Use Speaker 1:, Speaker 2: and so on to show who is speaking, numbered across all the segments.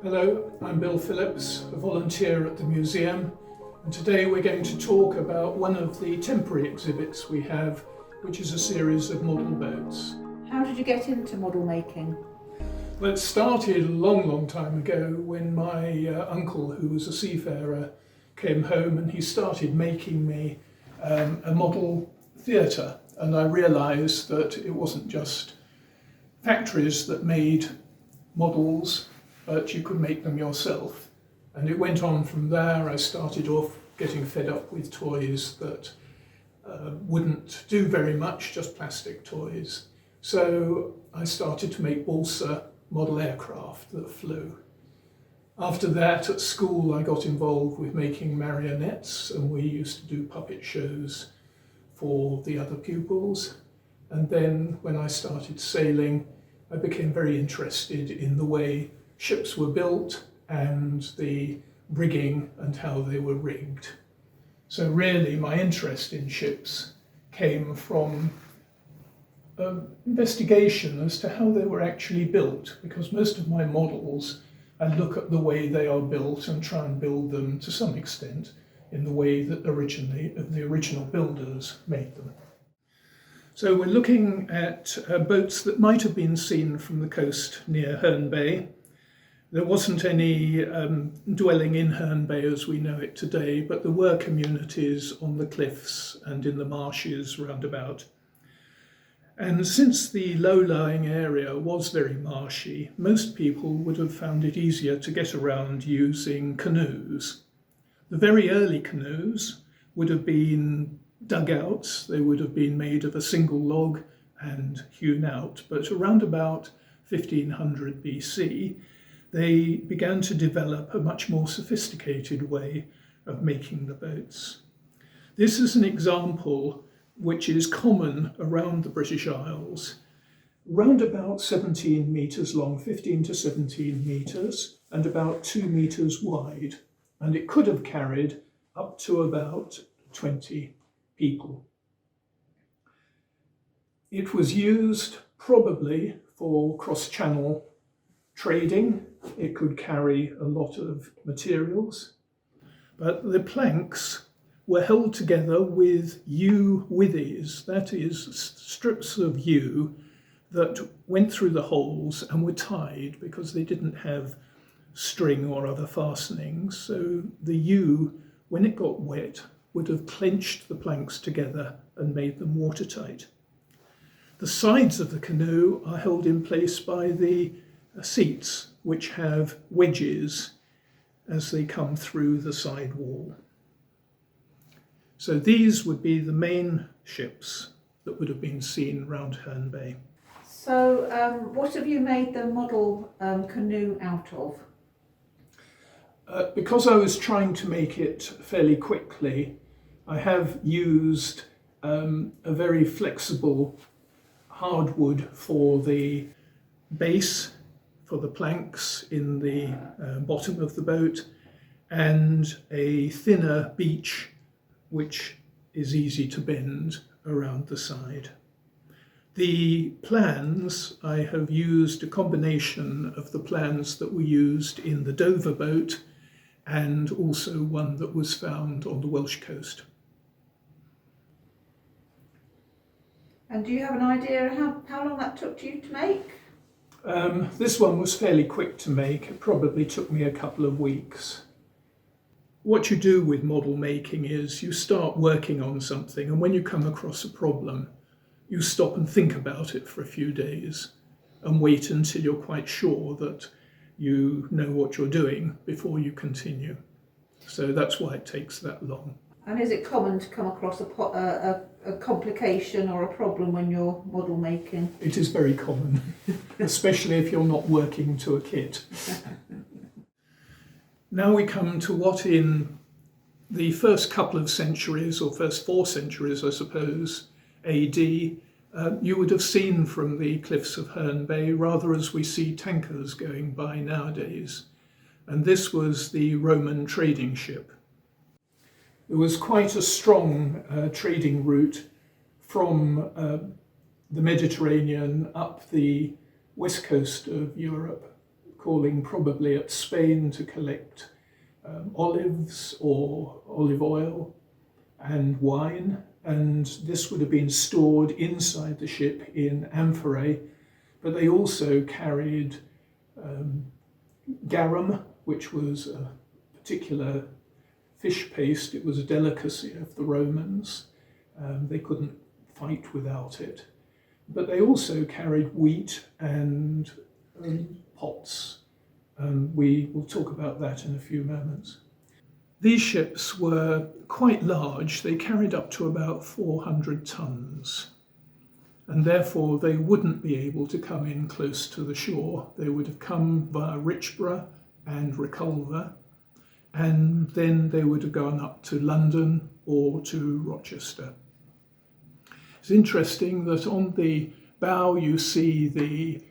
Speaker 1: Hello, I'm Bill Phillips, a volunteer at the museum, and today we're going to talk about one of the temporary exhibits we have, which is a series of model boats.
Speaker 2: How did you get into model making?
Speaker 1: Well, it started a long time ago when my uncle, who was a seafarer, came home and he started making me a model theatre, and I realised that it wasn't just factories that made models, but you could make them yourself. And it went on from there. I started off getting fed up with toys that wouldn't do very much, just plastic toys. So I started to make balsa model aircraft that flew. After that, at school, I got involved with making marionettes, and we used to do puppet shows for the other pupils. And then when I started sailing, I became very interested in the way ships were built and the rigging and how they were rigged. So really my interest in ships came from investigation as to how they were actually built, because most of my models, I look at the way they are built and try and build them to some extent in the way that the original builders made them. So we're looking at boats that might have been seen from the coast near Herne Bay. There wasn't any dwelling in Herne Bay as we know it today, but there were communities on the cliffs and in the marshes roundabout. And since the low-lying area was very marshy, most people would have found it easier to get around using canoes. The very early canoes would have been dugouts. They would have been made of a single log and hewn out, but around about 1500 BC, they began to develop a much more sophisticated way of making the boats. This is an example which is common around the British Isles, round about 17 metres long, 15 to 17 metres, and about 2 metres wide, and it could have carried up to about 20 people. It was used probably for cross-channel trading. It could carry a lot of materials, but the planks were held together with yew withies, that is, strips of yew that went through the holes and were tied because they didn't have string or other fastenings. So the yew, when it got wet, would have clenched the planks together and made them watertight. The sides of the canoe are held in place by the seats, which have wedges as they come through the side wall. So these would be the main ships that would have been seen round Herne Bay.
Speaker 2: So what have you made the model canoe out of?
Speaker 1: Because I was trying to make it fairly quickly, I have used a very flexible hardwood for the base, for the planks in the bottom of the boat, and a thinner beach which is easy to bend around the side. The plans, I have used a combination of the plans that were used in the Dover boat and also one that was found on the Welsh coast.
Speaker 2: And do you have an idea how long that took you to make?
Speaker 1: This one was fairly quick to make. It probably took me a couple of weeks. What you do with model making is you start working on something, and when you come across a problem, you stop and think about it for a few days and wait until you're quite sure that you know what you're doing before you continue. So that's why it takes that long.
Speaker 2: And is it common to come across a complication or a problem when you're model making?
Speaker 1: It is very common, especially if you're not working to a kit. Now we come to what in the first couple of centuries, or first 4 centuries, I suppose, AD, you would have seen from the cliffs of Herne Bay, rather as we see tankers going by nowadays. And this was the Roman trading ship. There was quite a strong trading route from the Mediterranean up the west coast of Europe, calling probably at Spain to collect olives or olive oil and wine, and this would have been stored inside the ship in amphorae, but they also carried garum, which was a particular fish paste. It was a delicacy of the Romans. They couldn't fight without it. But they also carried wheat and pots. We will talk about that in a few moments. These ships were quite large. They carried up to about 400 tons, and therefore they wouldn't be able to come in close to the shore. They would have come via Richborough and Reculver, and then they would have gone up to London or to Rochester. It's interesting that on the bow you see the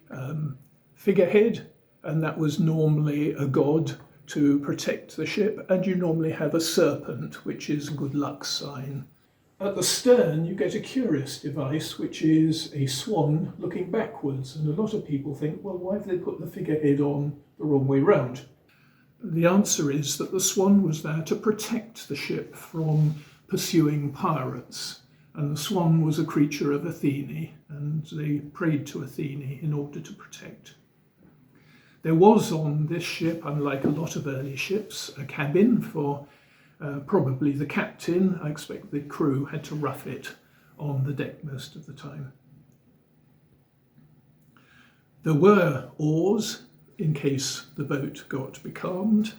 Speaker 1: figurehead, and that was normally a god to protect the ship, and you normally have a serpent, which is a good luck sign. At the stern you get a curious device, which is a swan looking backwards, and a lot of people think, well, why have they put the figurehead on the wrong way round? The answer is that the swan was there to protect the ship from pursuing pirates, and the swan was a creature of Athene, and they prayed to Athene in order to protect. There was on this ship, unlike a lot of early ships, a cabin for probably the captain. I expect the crew had to rough it on the deck most of the time. There were oars in case the boat got becalmed,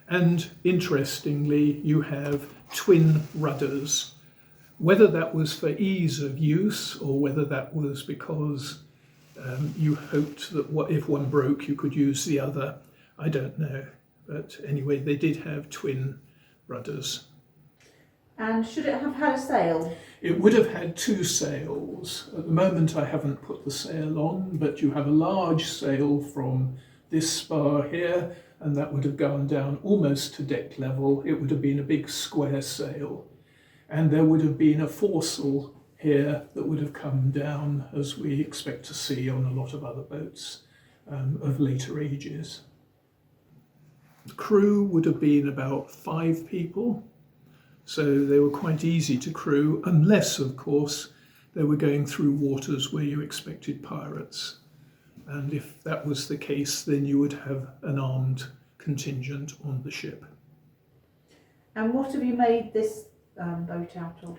Speaker 1: and interestingly you have twin rudders. Whether that was for ease of use or whether that was because you hoped that if one broke you could use the other, I don't know. But anyway, they did have twin rudders.
Speaker 2: And should it have had a sail?
Speaker 1: It would have had two sails. At the moment I haven't put the sail on, but you have a large sail from this spar here, and that would have gone down almost to deck level. It would have been a big square sail. And there would have been a foresail here that would have come down, as we expect to see on a lot of other boats of later ages. The crew would have been about 5 people, so they were quite easy to crew, unless, of course, they were going through waters where you expected pirates. And if that was the case, then you would have an armed contingent on the ship.
Speaker 2: And what have you made this boat out of?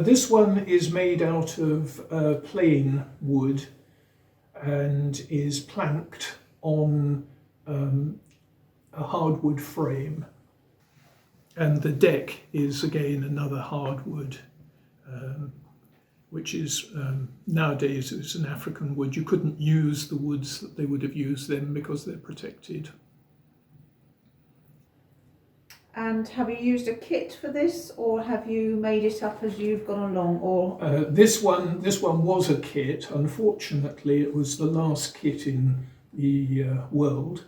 Speaker 1: This one is made out of plain wood and is planked on a hardwood frame. And the deck is again another hardwood, which is nowadays it's an African wood. You couldn't use the woods that they would have used then because they're protected.
Speaker 2: And have you used a kit for this, or have you made it up as you've gone along? Or
Speaker 1: this one was a kit. Unfortunately, it was the last kit in the world,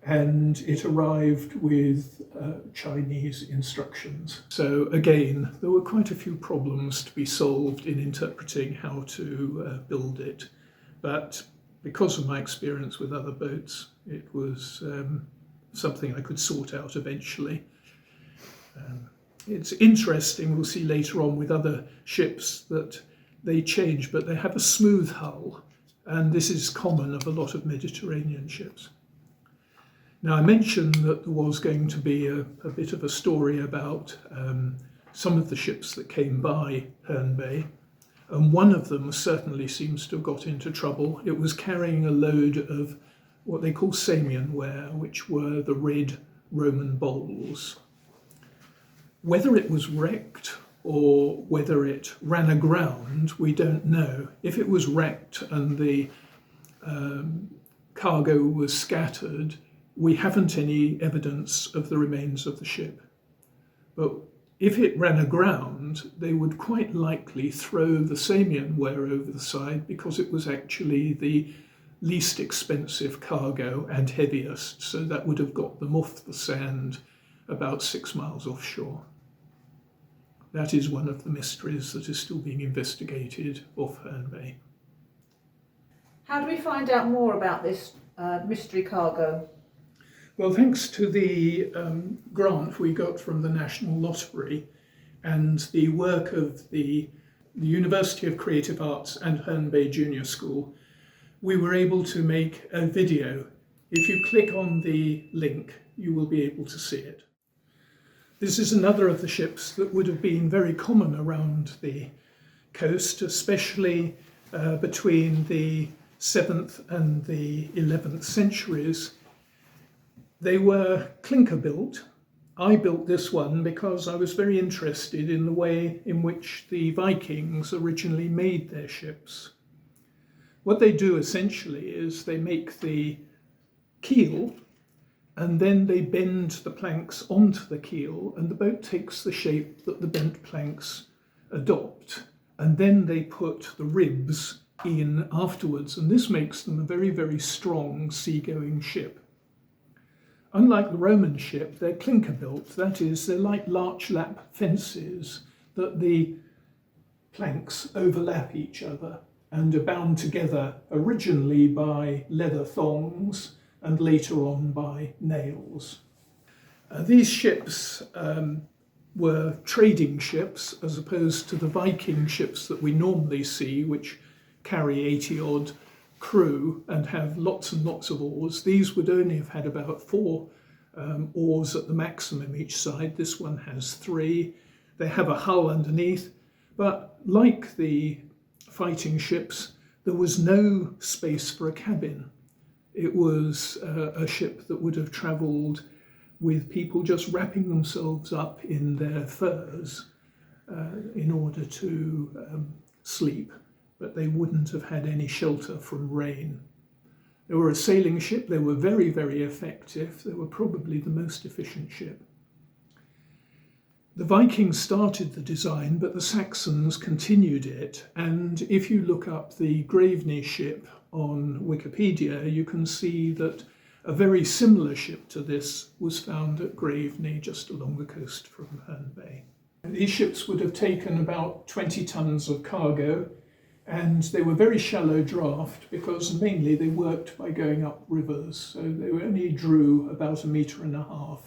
Speaker 1: and it arrived with Chinese instructions. So again, there were quite a few problems to be solved in interpreting how to build it, but because of my experience with other boats, it was something I could sort out eventually. It's interesting, we'll see later on with other ships that they change, but they have a smooth hull, and this is common of a lot of Mediterranean ships. Now, I mentioned that there was going to be a bit of a story about some of the ships that came by Herne Bay, and one of them certainly seems to have got into trouble. It was carrying a load of what they call Samian ware, which were the red Roman bowls. Whether it was wrecked or whether it ran aground, we don't know. If it was wrecked and the cargo was scattered, we haven't any evidence of the remains of the ship. But if it ran aground, they would quite likely throw the Samian ware over the side because it was actually the least expensive cargo and heaviest, so that would have got them off the sand about 6 miles offshore. That is one of the mysteries that is still being investigated off Herne Bay.
Speaker 2: how do we find out more about this mystery cargo?
Speaker 1: Well, thanks to the grant we got from the National Lottery and the work of the University of Creative Arts and Herne Bay Junior School, we were able to make a video. If you click on the link, you will be able to see it. This is another of the ships that would have been very common around the coast, especially between the 7th and the 11th centuries. They were clinker built. I built this one because I was very interested in the way in which the Vikings originally made their ships. What they do essentially is they make the keel and then they bend the planks onto the keel, and the boat takes the shape that the bent planks adopt, and then they put the ribs in afterwards, and this makes them a very, very strong seagoing ship. Unlike the Roman ship, they're clinker built, that is, they're like larch lap fences, that the planks overlap each other and are bound together originally by leather thongs and later on by nails. These ships were trading ships as opposed to the Viking ships that we normally see, which carry 80 odd crew and have lots and lots of oars. These would only have had about 4 oars at the maximum each side. This one has 3. They have a hull underneath, but like the fighting ships, there was no space for a cabin. It was a ship that would have travelled with people just wrapping themselves up in their furs in order to sleep, but they wouldn't have had any shelter from rain. They were a sailing ship. They were very, very effective. They were probably the most efficient ship. The Vikings started the design, but the Saxons continued it. And if you look up the Graveney ship on Wikipedia, you can see that a very similar ship to this was found at Graveney, just along the coast from Herne Bay. These ships would have taken about 20 tons of cargo, and they were very shallow draft because mainly they worked by going up rivers. So they only drew about 1.5 meters.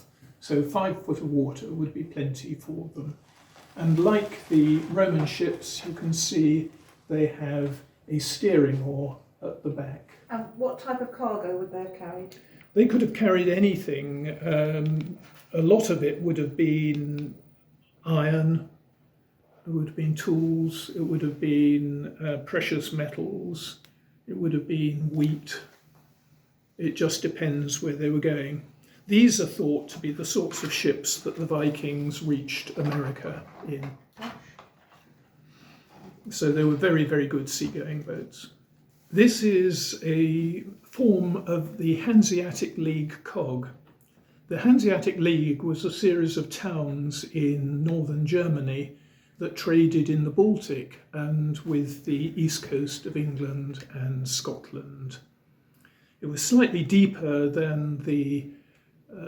Speaker 1: So 5 foot of water would be plenty for them. And like the Roman ships, you can see they have a steering oar at the back.
Speaker 2: And what type of cargo would they have carried?
Speaker 1: They could have carried anything. A lot of it would have been iron, it would have been tools, it would have been precious metals, it would have been wheat. It just depends where they were going. These are thought to be the sorts of ships that the Vikings reached America in. So they were very, very good seagoing boats. This is a form of the Hansiatic League Cog. The Hansiatic League was a series of towns in northern Germany that traded in the Baltic and with the east coast of England and Scotland. It was slightly deeper than the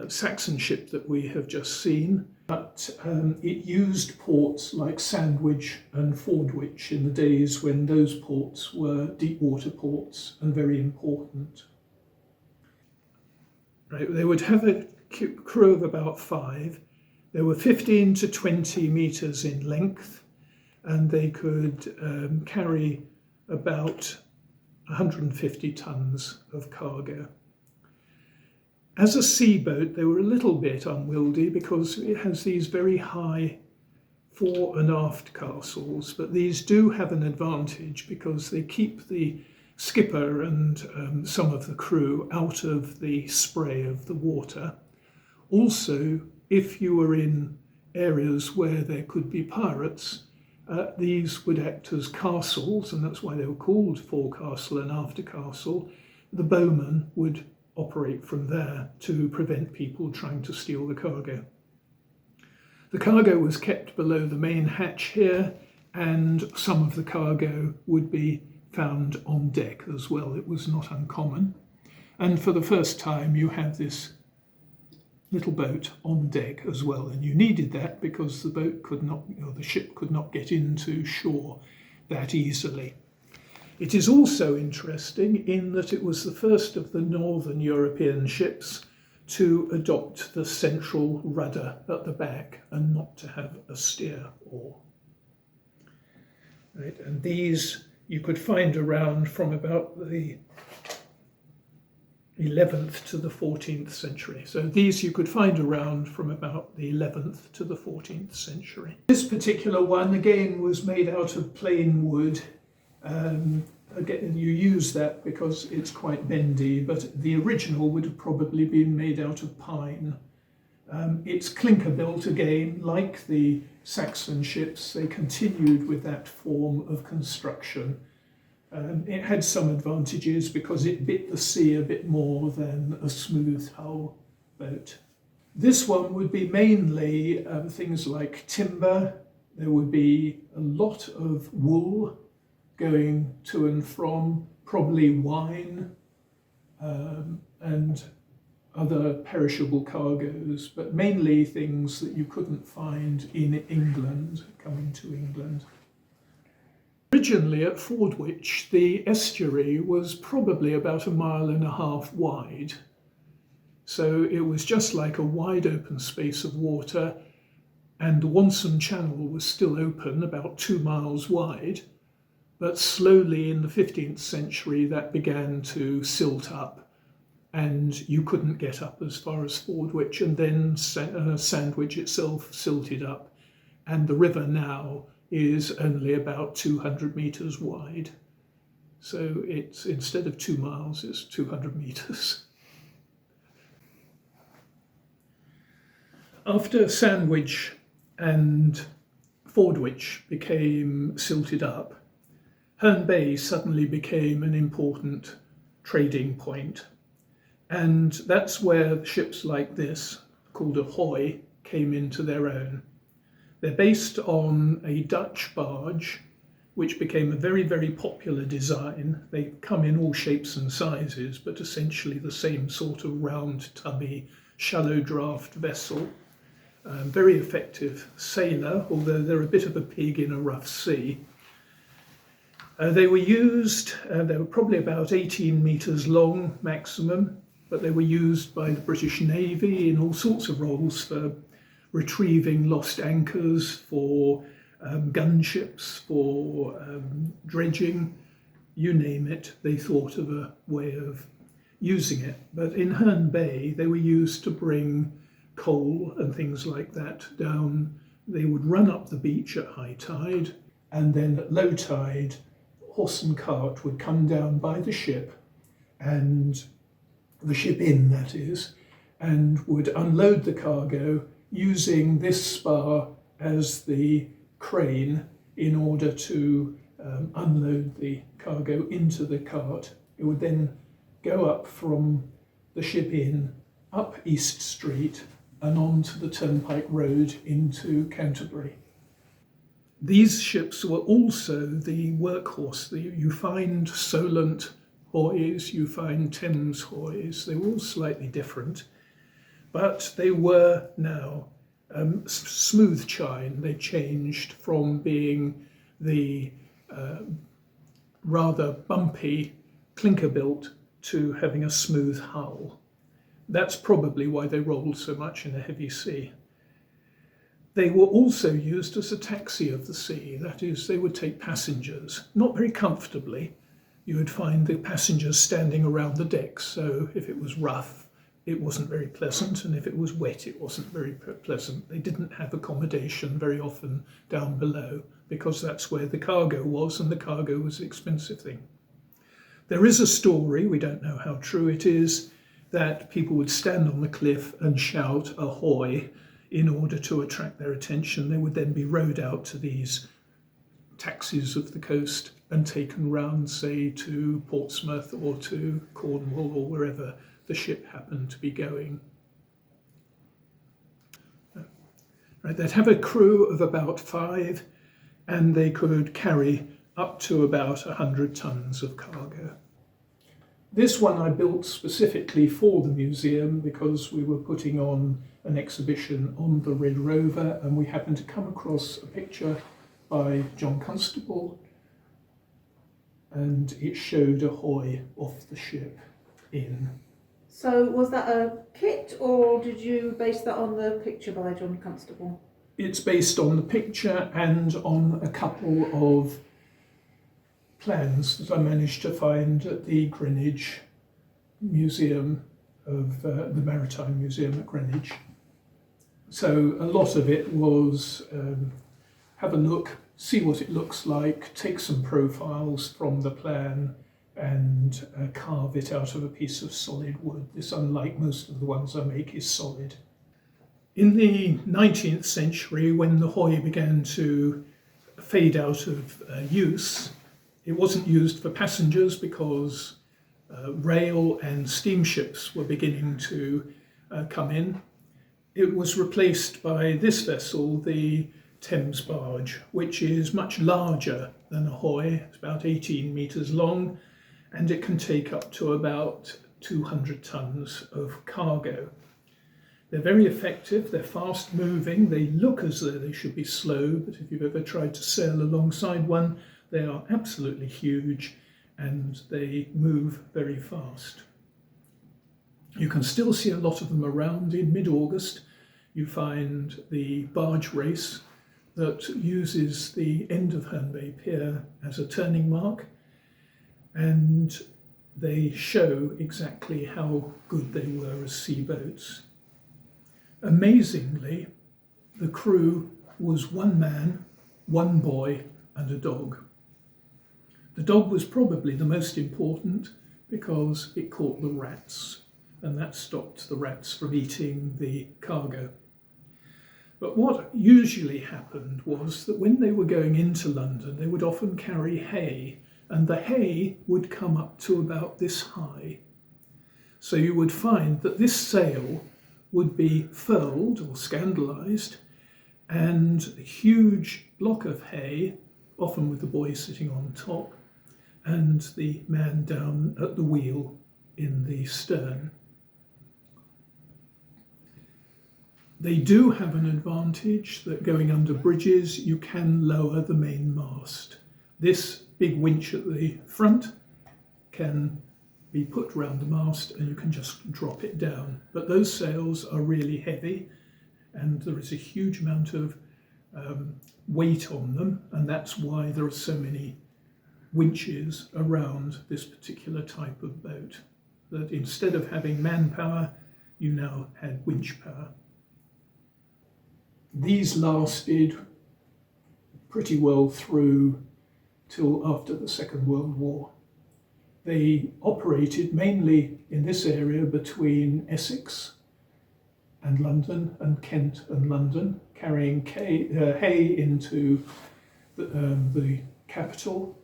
Speaker 1: Saxon ship that we have just seen, but it used ports like Sandwich and Fordwich in the days when those ports were deep water ports and very important. Right, they would have a crew of about 5. They were 15 to 20 metres in length, and they could carry about 150 tonnes of cargo. As a sea boat, they were a little bit unwieldy because it has these very high fore and aft castles, but these do have an advantage because they keep the skipper and some of the crew out of the spray of the water. Also, if you were in areas where there could be pirates, these would act as castles, and that's why they were called forecastle and aftercastle. The bowman would operate from there to prevent people trying to steal the cargo. The cargo was kept below the main hatch here, and some of the cargo would be found on deck as well. It was not uncommon. And for the first time, you have this little boat on deck as well, and you needed that because the ship could not get into shore that easily. It is also interesting in that it was the first of the northern European ships to adopt the central rudder at the back and not to have a steer oar. Right, and these you could find around from about the 11th to the 14th century. So these you could find around from about the 11th to the 14th century. This particular one again was made out of plain wood. Again, you use that because it's quite bendy, but the original would have probably been made out of pine. It's clinker built again, like the Saxon ships. They continued with that form of construction. It had some advantages because it bit the sea a bit more than a smooth hull boat. This one would be mainly things like timber. There would be a lot of wool going to and from, probably wine and other perishable cargoes, but mainly things that you couldn't find in England, coming to England. Originally at Fordwich, the estuary was probably about 1.5 miles wide. So it was just like a wide open space of water, and the Wonson Channel was still open, about 2 miles wide. But slowly in the 15th century that began to silt up, and you couldn't get up as far as Fordwich, and then Sandwich itself silted up, and the river now is only about 200 metres wide. So it's, instead of 2 miles, it's 200 metres. After Sandwich and Fordwich became silted up, Herne Bay suddenly became an important trading point. And that's where ships like this, called a hoy, came into their own. They're based on a Dutch barge, which became a very, very popular design. They come in all shapes and sizes, but essentially the same sort of round, tubby, shallow draft vessel. Very effective sailor, although they're a bit of a pig in a rough sea. They were used, they were probably about 18 metres long maximum, but they were used by the British Navy in all sorts of roles, for retrieving lost anchors, for gunships, for dredging, you name it. They thought of a way of using it. But in Herne Bay, they were used to bring coal and things like that down. They would run up the beach at high tide, and then at low tide, horse and cart would come down by the ship, and the ship inn, that is, and would unload the cargo using this spar as the crane in order to unload the cargo into the cart. It would then go up from the ship inn, up East Street, and onto the Turnpike Road into Canterbury. These ships were also the workhorse. You find Solent hoys, you find Thames hoys. They were all slightly different, but they were now smooth chine. They changed from being the rather bumpy clinker built to having a smooth hull. That's probably why they rolled so much in a heavy sea. They were also used as a taxi of the sea. That is, they would take passengers, not very comfortably. You would find the passengers standing around the decks, so if it was rough, it wasn't very pleasant, and if it was wet, it wasn't very pleasant. They didn't have accommodation very often down below, because that's where the cargo was, and the cargo was an expensive thing. There is a story, we don't know how true it is, that people would stand on the cliff and shout ahoy in order to attract their attention. They would then be rowed out to these taxis of the coast and taken round, say, to Portsmouth or to Cornwall or wherever the ship happened to be going. Right, they'd have a crew of about 5, and they could carry up to about 100 tons of cargo. This one I built specifically for the museum because we were putting on an exhibition on the Red Rover, and we happened to come across a picture by John Constable and it showed a hoy off the ship in.
Speaker 2: So was that a kit, or did you base that on the picture by John Constable?
Speaker 1: It's based on the picture and on a couple of plans that I managed to find at the Greenwich Museum of the Maritime Museum at Greenwich. So a lot of it was have a look, see what it looks like, take some profiles from the plan and carve it out of a piece of solid wood. This, unlike most of the ones I make, is solid. In the 19th century, when the hoy began to fade out of use, it wasn't used for passengers because rail and steamships were beginning to come in. It was replaced by this vessel, the Thames Barge, which is much larger than a hoy. It's about 18 metres long, and it can take up to about 200 tonnes of cargo. They're very effective, they're fast moving, they look as though they should be slow, but if you've ever tried to sail alongside one, they are absolutely huge and they move very fast. You can still see a lot of them around. In mid-August. You find the barge race that uses the end of Herne Bay Pier as a turning mark, and they show exactly how good they were as sea boats. Amazingly, the crew was one man, one boy, and a dog. The dog was probably the most important because it caught the rats, and that stopped the rats from eating the cargo. But what usually happened was that when they were going into London, they would often carry hay, and the hay would come up to about this high. So you would find that this sail would be furled or scandalised, and a huge block of hay, often with the boy sitting on top, and the man down at the wheel in the stern. They do have an advantage that going under bridges, you can lower the main mast. This big winch at the front can be put round the mast and you can just drop it down. But those sails are really heavy and there is a huge amount of weight on them, and that's why there are so many winches around this particular type of boat, that instead of having manpower, you now had winch power. These lasted pretty well through till after the Second World War. They operated mainly in this area between Essex and London and Kent and London, carrying hay into the capital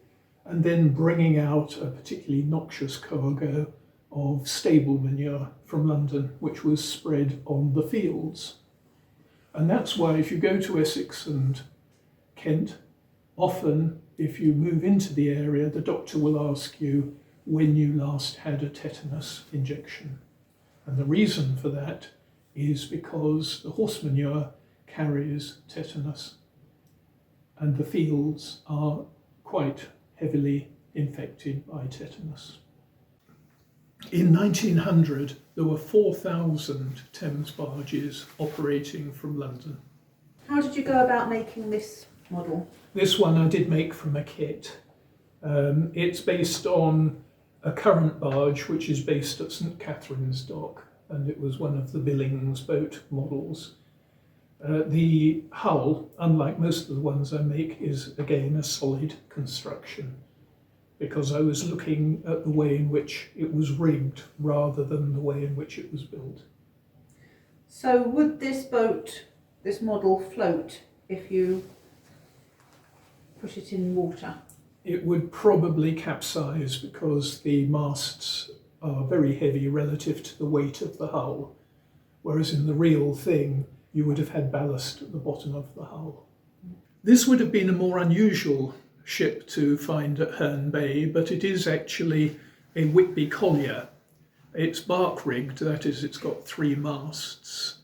Speaker 1: and then bringing out a particularly noxious cargo of stable manure from London, which was spread on the fields. And that's why if you go to Essex and Kent, often if you move into the area, the doctor will ask you when you last had a tetanus injection. And the reason for that is because the horse manure carries tetanus and the fields are quite heavily infected by tetanus. In 1900, there were 4,000 Thames barges operating from London.
Speaker 2: How did you go about making this model?
Speaker 1: This one I did make from a kit. It's based on a current barge which is based at St Catherine's Dock, and it was one of the Billings boat models. The hull, unlike most of the ones I make, is again a solid construction, because I was looking at the way in which it was rigged rather than the way in which it was built.
Speaker 2: So would this boat, this model, float if you put it in water?
Speaker 1: It would probably capsize because the masts are very heavy relative to the weight of the hull, whereas in the real thing you would have had ballast at the bottom of the hull. This would have been a more unusual ship to find at Herne Bay, but it is actually a Whitby Collier. It's bark rigged, that is, it's got 3 masts.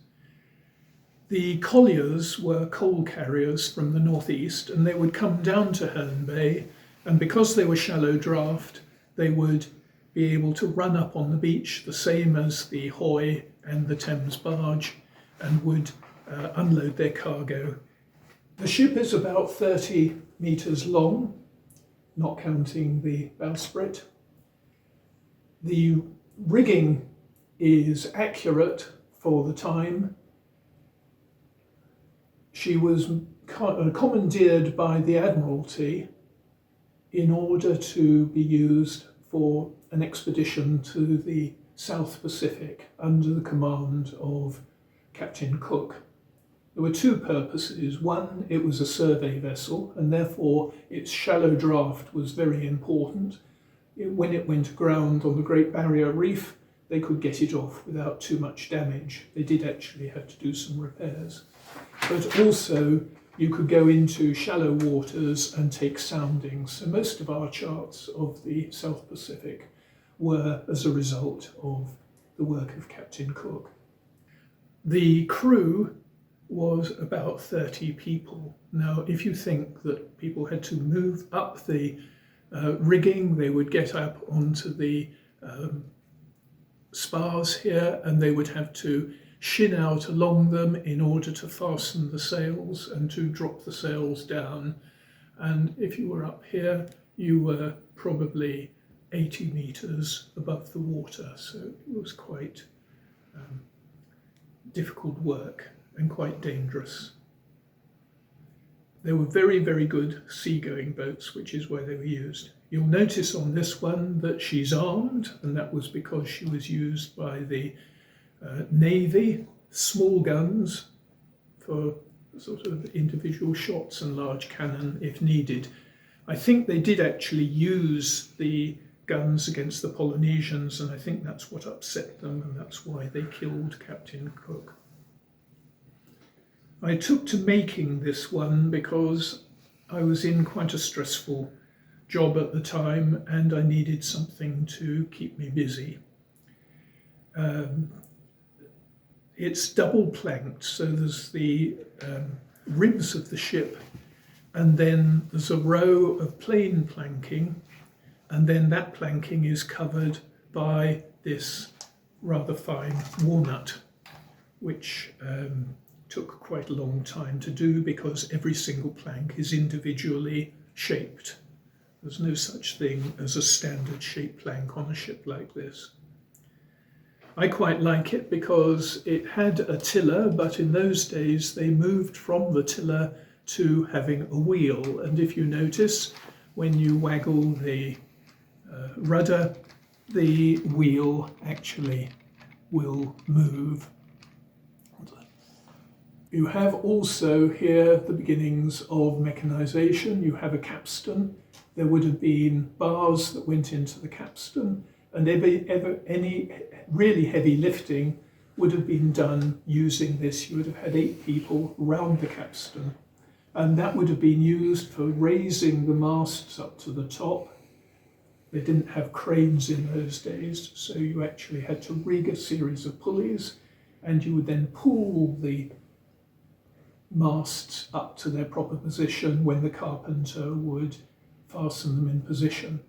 Speaker 1: The colliers were coal carriers from the northeast, and they would come down to Herne Bay And because they were shallow draft, they would be able to run up on the beach, the same as the Hoy and the Thames Barge, and would unload their cargo. The ship is about 30 metres long, not counting the bowsprit. The rigging is accurate for the time. She was commandeered by the Admiralty in order to be used for an expedition to the South Pacific under the command of Captain Cook. There were two purposes. One, it was a survey vessel, and therefore its shallow draft was very important. When it went aground on the Great Barrier Reef, they could get it off without too much damage. They did actually have to do some repairs. But also, you could go into shallow waters and take soundings. So most of our charts of the South Pacific were as a result of the work of Captain Cook. The crew was about 30 people. Now, if you think that people had to move up the rigging, they would get up onto the spars here, and they would have to shin out along them in order to fasten the sails and to drop the sails down. And if you were up here, you were probably 80 metres above the water, so it was quite difficult work and quite dangerous. They were very, very good seagoing boats, which is where they were used. You'll notice on this one that she's armed, and that was because she was used by the Navy, small guns for sort of individual shots and large cannon if needed. I think they did actually use the guns against the Polynesians, and I think that's what upset them, and that's why they killed Captain Cook. I took to making this one because I was in quite a stressful job at the time and I needed something to keep me busy. It's double planked, so there's the ribs of the ship, and then there's a row of plain planking, and then that planking is covered by this rather fine walnut, which took quite a long time to do because every single plank is individually shaped. There's no such thing as a standard shaped plank on a ship like this. I quite like it because it had a tiller, but in those days they moved from the tiller to having a wheel. And if you notice, when you waggle the rudder, the wheel actually will move. You have also here the beginnings of mechanisation. You have a capstan. There would have been bars that went into the capstan, and any really heavy lifting would have been done using this. You would have had 8 people round the capstan, and that would have been used for raising the masts up to the top. They didn't have cranes in those days, so you actually had to rig a series of pulleys, and you would then pull the masts up to their proper position when the carpenter would fasten them in position.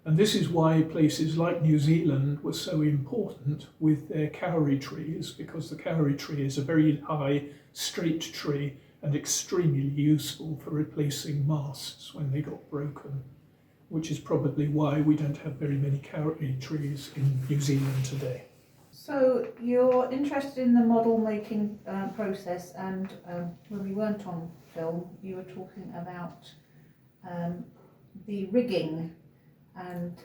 Speaker 1: And this is why places like New Zealand were so important with their kauri trees, because the kauri tree is a very high, straight tree and extremely useful for replacing masts when they got broken, which is probably why we don't have very many kauri trees in New Zealand today.
Speaker 2: So you're interested in the model making process, and when we weren't on film, you were talking about the rigging and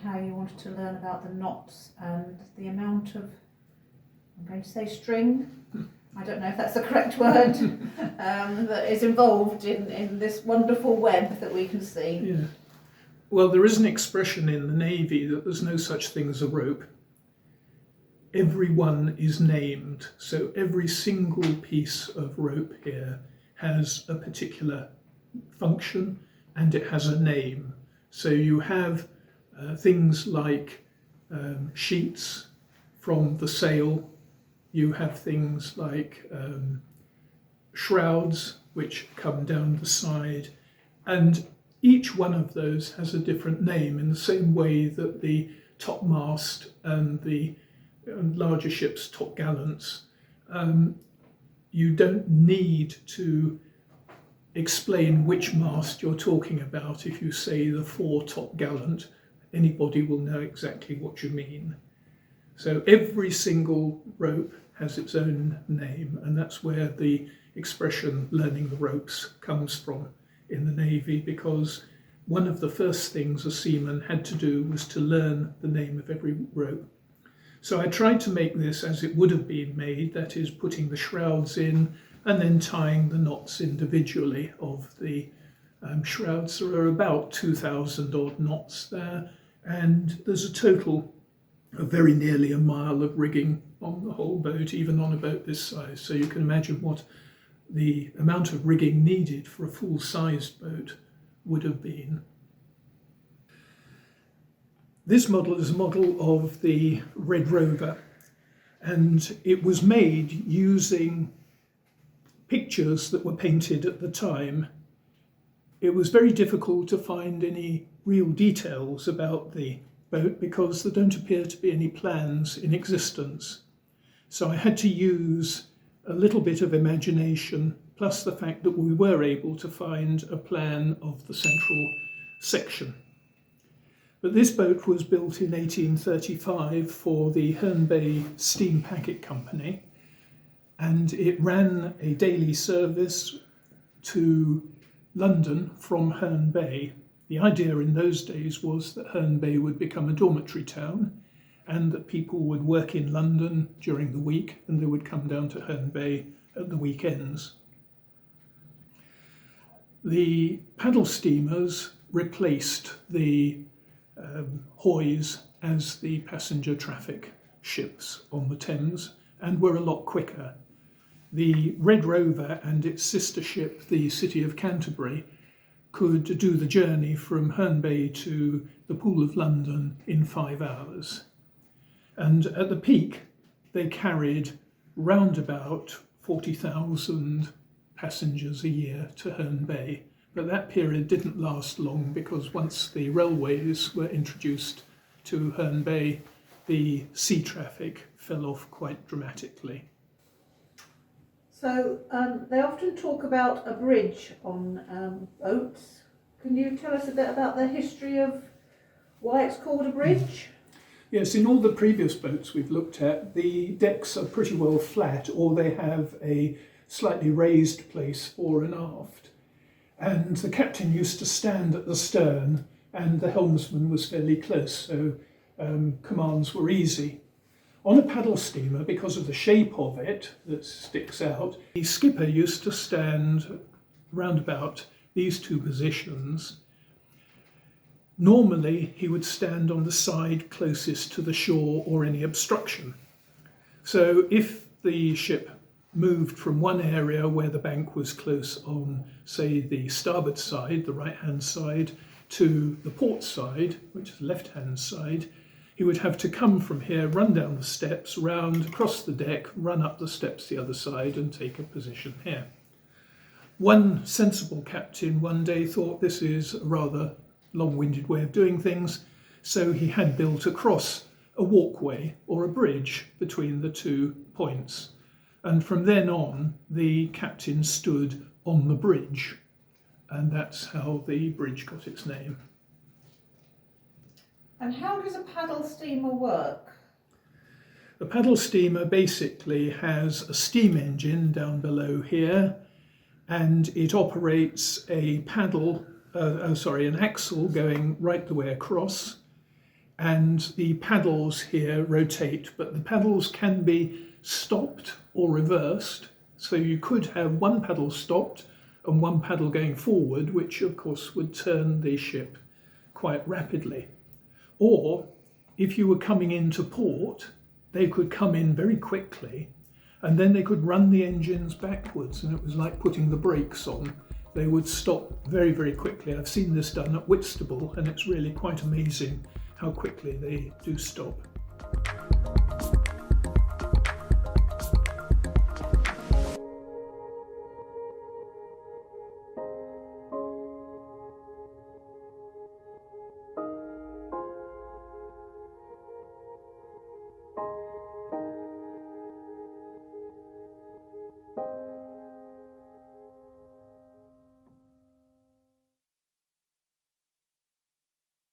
Speaker 2: how you wanted to learn about the knots and the amount of, I'm going to say string, I don't know if that's the correct word, that is involved in this wonderful web that we can see.
Speaker 1: Yeah. Well, there is an expression in the Navy that there's no such thing as a rope. Every one is named, so every single piece of rope here has a particular function and it has a name. So you have things like sheets from the sail, you have things like shrouds which come down the side, and each one of those has a different name, in the same way that the topmast and the larger ships' topgallants. You don't need to explain which mast you're talking about. If you say the fore topgallant, anybody will know exactly what you mean. So every single rope has its own name, and that's where the expression learning the ropes comes from in the Navy, because one of the first things a seaman had to do was to learn the name of every rope. So I tried to make this as it would have been made, that is, putting the shrouds in and then tying the knots individually of the shrouds. There are about 2,000 odd knots there, and there's a total of very nearly a mile of rigging on the whole boat, even on a boat this size. So you can imagine what the amount of rigging needed for a full-sized boat would have been. This model is a model of the Red Rover, and it was made using pictures that were painted at the time. It was very difficult to find any real details about the boat because there don't appear to be any plans in existence. So I had to use a little bit of imagination, plus the fact that we were able to find a plan of the central section. But this boat was built in 1835 for the Herne Bay Steam Packet Company, and it ran a daily service to London from Herne Bay. The idea in those days was that Herne Bay would become a dormitory town, and that people would work in London during the week and they would come down to Herne Bay at the weekends. The paddle steamers replaced the hoys as the passenger traffic ships on the Thames and were a lot quicker. The Red Rover and its sister ship, the City of Canterbury, could do the journey from Herne Bay to the Pool of London in 5 hours. And at the peak, they carried round about 40,000 passengers a year to Herne Bay. But that period didn't last long, because once the railways were introduced to Herne Bay, the sea traffic fell off quite dramatically.
Speaker 2: So they often talk about a bridge on boats. Can you tell us a bit about the history of why it's called a bridge?
Speaker 1: Yes, in all the previous boats we've looked at, the decks are pretty well flat, or they have a slightly raised place fore and aft. And the captain used to stand at the stern, and the helmsman was fairly close, so commands were easy. On a paddle steamer, because of the shape of it that sticks out, the skipper used to stand round about these two positions. Normally, he would stand on the side closest to the shore or any obstruction. So if the ship moved from one area where the bank was close on, say, the starboard side, the right-hand side, to the port side, which is the left-hand side, he would have to come from here, run down the steps, round, across the deck, run up the steps the other side and take a position here. One sensible captain one day thought this is a rather long-winded way of doing things, so he had built across a walkway or a bridge between the 2 points. And from then on, the captain stood on the bridge, and that's how the bridge got its name.
Speaker 2: And how does a paddle steamer work?
Speaker 1: The paddle steamer basically has a steam engine down below here, and it operates a an axle going right the way across, and the paddles here rotate, but the paddles can be stopped or reversed, so you could have one paddle stopped and one paddle going forward, which of course would turn the ship quite rapidly. Or if you were coming into port, they could come in very quickly and then they could run the engines backwards, and it was like putting the brakes on. They would stop very, very quickly. I've seen this done at Whitstable, and it's really quite amazing how quickly they do stop.